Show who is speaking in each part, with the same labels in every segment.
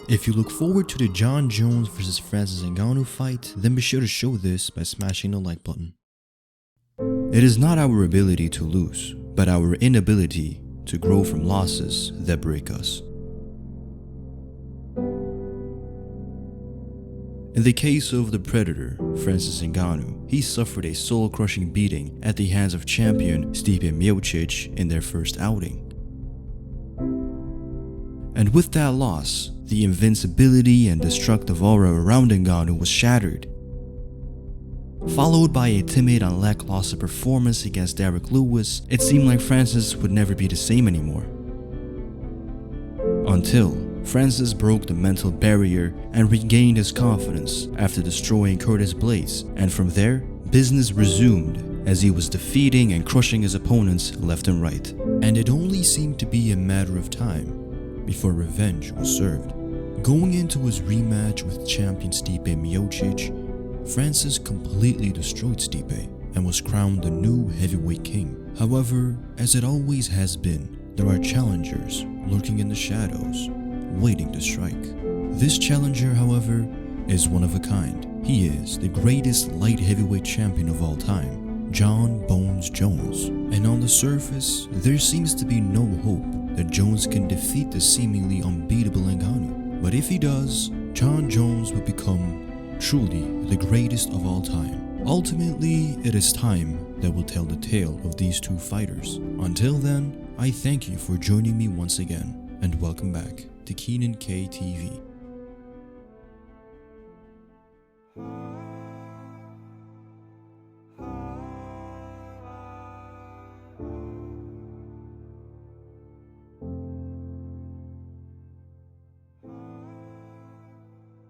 Speaker 1: If you look forward to the Jon Jones vs Francis Ngannou fight, then be sure to show this by smashing the like button. It is not our ability to lose, but our inability to grow from losses that break us. In the case of the Predator, Francis Ngannou, he suffered a soul-crushing beating at the hands of champion Stipe Miocic in their first outing. And with that loss, the invincibility and destructive aura around Ngannou was shattered, followed by a timid and lackluster performance against Derrick Lewis. It seemed like Francis would never be the same anymore. Until Francis broke the mental barrier and regained his confidence after destroying Curtis Blades, and from there, business resumed as he was defeating and crushing his opponents left and right. And it only seemed to be a matter of time before revenge was served. Going into his rematch with champion Stipe Miocic, Francis completely destroyed Stipe and was crowned the new heavyweight king. However, as it always has been, there are challengers lurking in the shadows, waiting to strike. This challenger, however, is one of a kind. He is the greatest light heavyweight champion of all time, Jon Bones Jones. And on the surface, there seems to be no hope that Jones can defeat the seemingly unbeatable Ngannou. But if he does, Jon Jones will become truly the greatest of all time. Ultimately, it is time that will tell the tale of these two fighters. Until then, I thank you for joining me once again, and welcome back to Keenan K TV.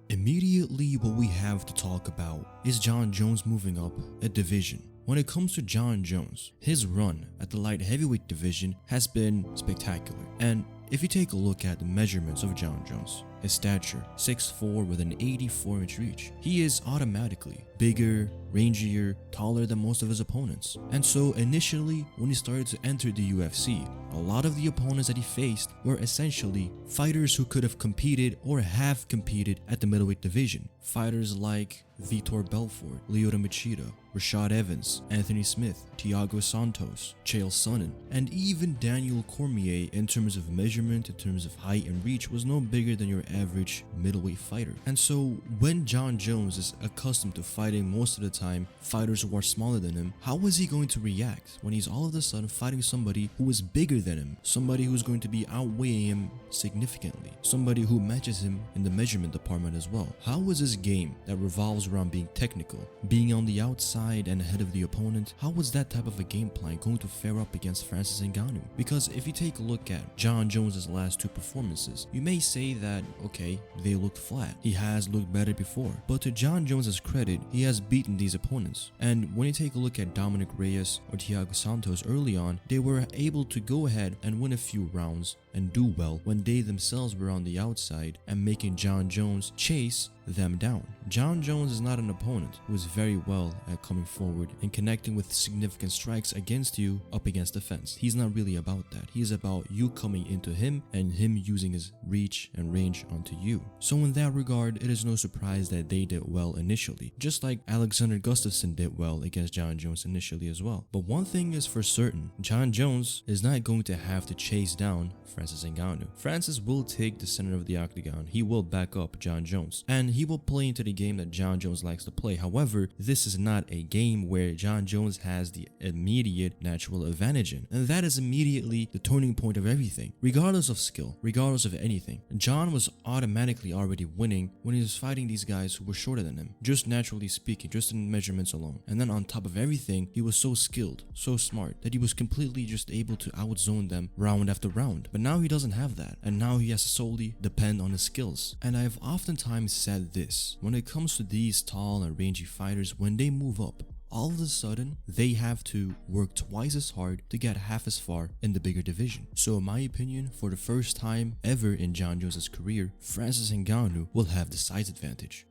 Speaker 1: Immediately, what we have to talk about is Jon Jones moving up a division. When it comes to Jon Jones, his run at the light heavyweight division has been spectacular. And if you take a look at the measurements of Jon Jones, his stature, 6'4" with an 84-inch reach, he is automatically bigger, rangier, taller than most of his opponents. And so initially, when he started to enter the UFC, a lot of the opponents that he faced were essentially fighters who could have competed or have competed at the middleweight division. Fighters like Vitor Belfort, Lyoto Machida, Rashad Evans, Anthony Smith, Thiago Santos, Chael Sonnen, and even Daniel Cormier. In terms of measurement, in terms of height and reach, was no bigger than your average middleweight fighter. And so when Jon Jones is accustomed to fighting most of the time fighters who are smaller than him, how is he going to react when he's all of a sudden fighting somebody who is bigger than him, somebody who's going to be outweighing him significantly, somebody who matches him in the measurement department as well? How is this game that revolves around being technical, being on the outside and ahead of the opponent, how was that type of a game plan going to fare up against Francis Ngannou? Because if you take a look at Jon Jones' last two performances, you may say that, okay, they looked flat. He has looked better before. But to Jon Jones' credit, he has beaten these opponents. And when you take a look at Dominic Reyes or Thiago Santos early on, they were able to go ahead and win a few rounds and do well when they themselves were on the outside and making Jon Jones chase them down. Jon Jones is not an opponent who is very well at coming forward and connecting with significant strikes against you up against the fence. He's not really about that. He is about you coming into him and him using his reach and range onto you. So in that regard, it is no surprise that they did well initially, just like Alexander Gustafsson did well against Jon Jones initially as well. But one thing is for certain, Jon Jones is not going to have to chase down Francis Ngannou. Francis will take the center of the octagon. He will back up Jon Jones, and he will play into the game that Jon Jones likes to play. However, this is not a game where Jon Jones has the immediate natural advantage in, and that is immediately the turning point of everything. Regardless of skill, regardless of anything, Jon was automatically already winning when he was fighting these guys who were shorter than him, just naturally speaking, just in measurements alone. And then on top of everything, he was so skilled, so smart, that he was completely just able to outzone them round after round. But now he doesn't have that, and now he has to solely depend on his skills. And I've oftentimes said this, when it comes to these tall and rangy fighters, when they move up, all of a sudden, they have to work twice as hard to get half as far in the bigger division. So in my opinion, for the first time ever in Jon Jones' career, Francis Ngannou will have the size advantage.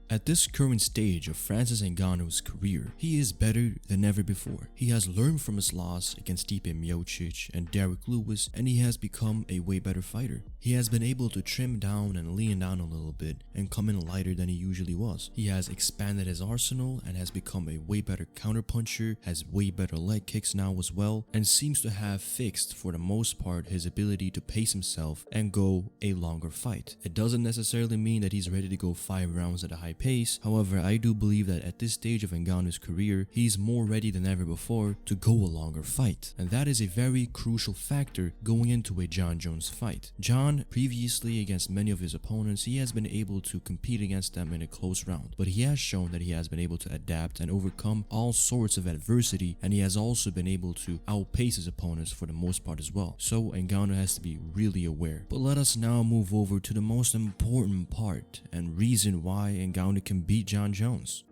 Speaker 1: At this current stage of Francis Ngannou's career, he is better than ever before. He has learned from his loss against Stipe Miocic and Derrick Lewis, and he has become a way better fighter. He has been able to trim down and lean down a little bit and come in lighter than he usually was. He has expanded his arsenal and has become a way better counterpuncher, has way better leg kicks now as well, and seems to have fixed for the most part his ability to pace himself and go a longer fight. It doesn't necessarily mean that he's ready to go 5 rounds at a high pace. However, I do believe that at this stage of Ngannou's career, he's more ready than ever before to go a longer fight. And that is a very crucial factor going into a Jon Jones fight. Jon, previously against many of his opponents, he has been able to compete against them in a close round. But he has shown that he has been able to adapt and overcome all sorts of adversity, and he has also been able to outpace his opponents for the most part as well. So Ngannou has to be really aware. But let us now move over to the most important part and reason why Ngannou can beat Jon Jones.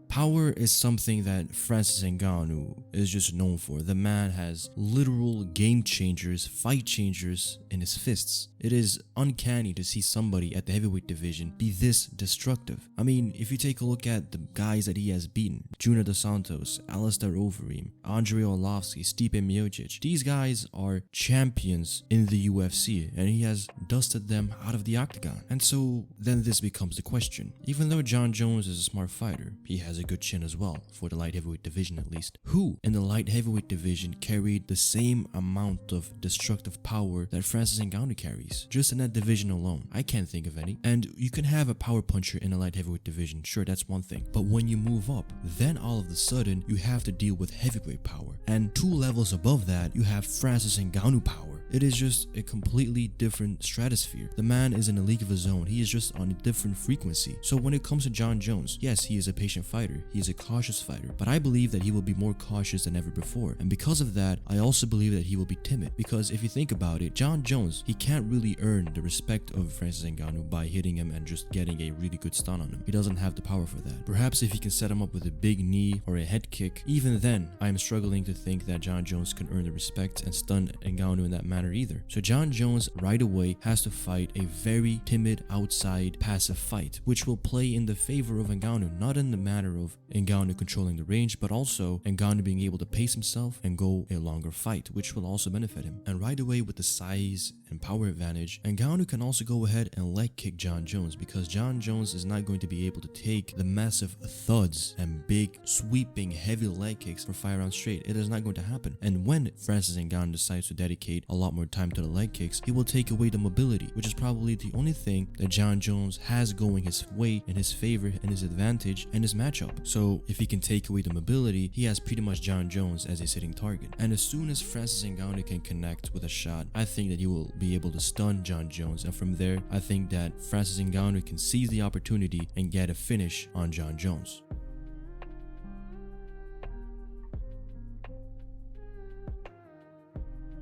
Speaker 1: Power is something that Francis Ngannou is just known for. The man has literal game changers, fight changers in his fists. It is uncanny to see somebody at the heavyweight division be this destructive. I mean, if you take a look at the guys that he has beaten, Junior Dos Santos, Alistair Overeem, Andrei Arlovski, Stipe Miocic, these guys are champions in the UFC, and he has dusted them out of the octagon. And so then this becomes the question. Even though Jon Jones is a smart fighter, he has a good chin as well, for the light heavyweight division at least. Who in the light heavyweight division carried the same amount of destructive power that Francis Ngannou carries? Just in that division alone, I can't think of any. And you can have a power puncher in a light heavyweight division, sure, that's one thing. But when you move up, then all of a sudden you have to deal with heavyweight power. And 2 levels above that, you have Francis Ngannou power. It is just a completely different stratosphere. The man is in a league of his own. He is just on a different frequency. So when it comes to Jon Jones, yes, he is a patient fighter. He is a cautious fighter. But I believe that he will be more cautious than ever before. And because of that, I also believe that he will be timid. Because if you think about it, Jon Jones, he can't really earn the respect of Francis Ngannou by hitting him and just getting a really good stun on him. He doesn't have the power for that. Perhaps if he can set him up with a big knee or a head kick, even then, I am struggling to think that Jon Jones can earn the respect and stun Ngannou in that manner either. So Jon Jones right away has to fight a very timid outside passive fight, which will play in the favor of Ngannou, not in the matter of Ngannou controlling the range, but also Ngannou being able to pace himself and go a longer fight, which will also benefit him. And right away with the size and power advantage, Ngannou can also go ahead and leg kick Jon Jones, because Jon Jones is not going to be able to take the massive thuds and big sweeping heavy leg kicks for 5 rounds straight. It is not going to happen. And when Francis Ngannou decides to dedicate a lot more time to the leg kicks, he will take away the mobility, which is probably the only thing that Jon Jones has going his way, in his favor, and his advantage in his matchup. So if he can take away the mobility, he has pretty much Jon Jones as a sitting target. And as soon as Francis Ngannou can connect with a shot, I think that he will be able to stun Jon Jones, and from there I think that Francis Ngannou can seize the opportunity and get a finish on Jon Jones.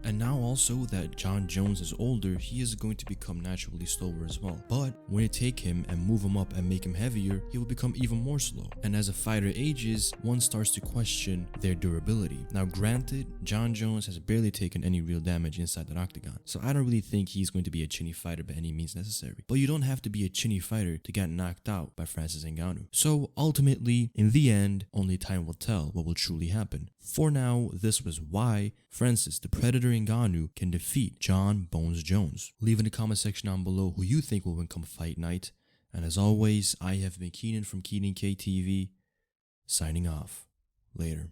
Speaker 1: And now also that Jon Jones is older, he is going to become naturally slower as well. But when you take him and move him up and make him heavier, he will become even more slow. And as a fighter ages, one starts to question their durability. Now granted, Jon Jones has barely taken any real damage inside that octagon, so I don't really think he's going to be a chinny fighter by any means necessary. But you don't have to be a chinny fighter to get knocked out by Francis Ngannou. So ultimately, in the end, only time will tell what will truly happen. For now, this was why Francis the Predator Ngannou can defeat Jon Bones Jones. Leave in the comment section down below who you think will win come fight night. And as always, I have been Keenan from Keenan KTV, signing off. Later.